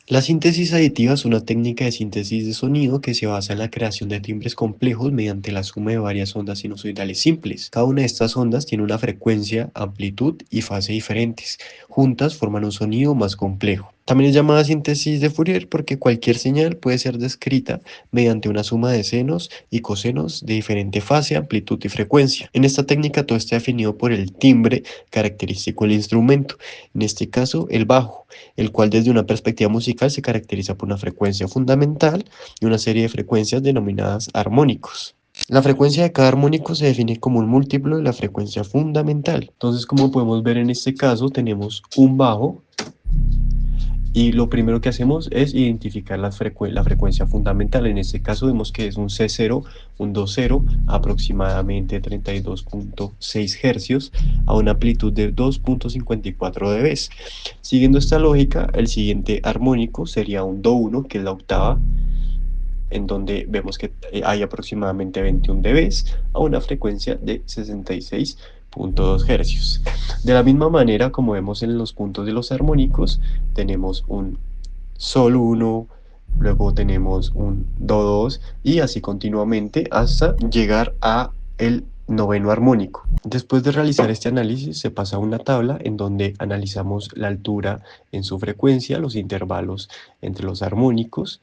La síntesis aditiva es una técnica de síntesis de sonido que se basa en la creación de timbres complejos mediante la suma de varias ondas sinusoidales simples. Cada una de estas ondas tiene una frecuencia, amplitud y fase diferentes. Juntas forman un sonido más complejo. También es llamada síntesis de Fourier porque cualquier señal puede ser descrita mediante una suma de senos y cosenos de diferente fase, amplitud y frecuencia. En esta técnica todo está definido por el timbre característico del instrumento, en este caso el bajo, el cual desde una perspectiva musical se caracteriza por una frecuencia fundamental y una serie de frecuencias denominadas armónicos. La frecuencia de cada armónico se define como un múltiplo de la frecuencia fundamental. Entonces, como podemos ver en este caso, tenemos un bajo y lo primero que hacemos es identificar la frecuencia fundamental. En este caso vemos que es un C0, un 2,0, aproximadamente 32,6 hercios, a una amplitud de 2,54 dB. Siguiendo esta lógica, el siguiente armónico sería un Do1, que es la octava, en donde vemos que hay aproximadamente 21 dB a una frecuencia de 66,2 hercios. De la misma manera, como vemos en los puntos de los armónicos, tenemos un Sol 1, luego tenemos un Do 2 y así continuamente hasta llegar a el noveno armónico. Después de realizar este análisis se pasa a una tabla en donde analizamos la altura en su frecuencia, los intervalos entre los armónicos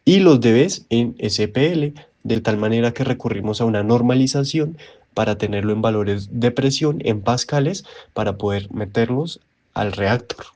y los dBs en SPL, de tal manera que recurrimos a una normalización para tenerlo en valores de presión en pascales para poder meterlos al reactor.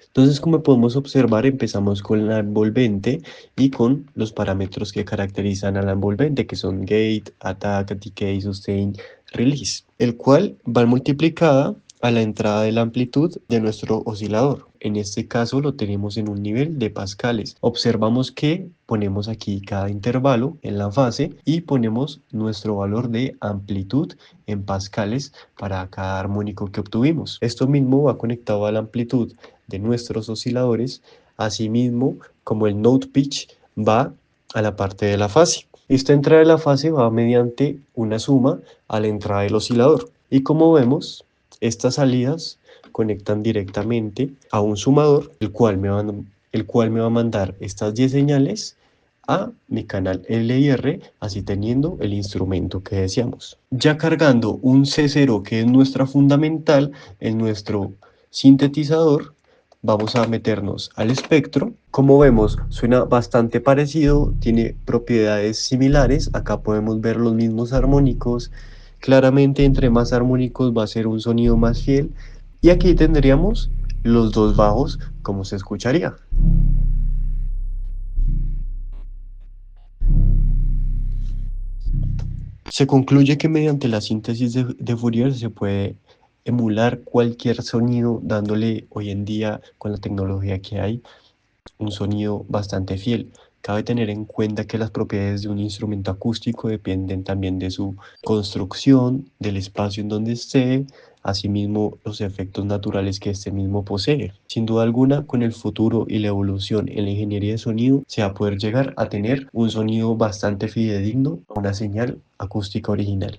Entonces, como podemos observar, empezamos con la envolvente y con los parámetros que caracterizan a la envolvente, que son gate, attack, decay, sustain, release, el cual va multiplicada a la entrada de la amplitud de nuestro oscilador. En este caso lo tenemos en un nivel de pascales. Observamos que ponemos aquí cada intervalo en la fase y ponemos nuestro valor de amplitud en pascales para cada armónico que obtuvimos. Esto mismo va conectado a la amplitud de nuestros osciladores, asimismo como el note pitch va a la parte de la fase. Esta entrada de la fase va mediante una suma a la entrada del oscilador. Y como vemos, estas salidas conectan directamente a un sumador, el cual me va a mandar estas 10 señales a mi canal L y R, así teniendo el instrumento que deseamos. Ya cargando un C0, que es nuestra fundamental, en nuestro sintetizador, vamos a meternos al espectro. Como vemos, suena bastante parecido, tiene propiedades similares. Acá podemos ver los mismos armónicos. Claramente, entre más armónicos va a ser un sonido más fiel. Y aquí tendríamos los dos bajos, como se escucharía. Se concluye que mediante la síntesis de Fourier se puede emular cualquier sonido, dándole hoy en día, con la tecnología que hay, un sonido bastante fiel. Cabe tener en cuenta que las propiedades de un instrumento acústico dependen también de su construcción, del espacio en donde esté, asimismo los efectos naturales que este mismo posee. Sin duda alguna, con el futuro y la evolución en la ingeniería de sonido, se va a poder llegar a tener un sonido bastante fidedigno a una señal acústica original.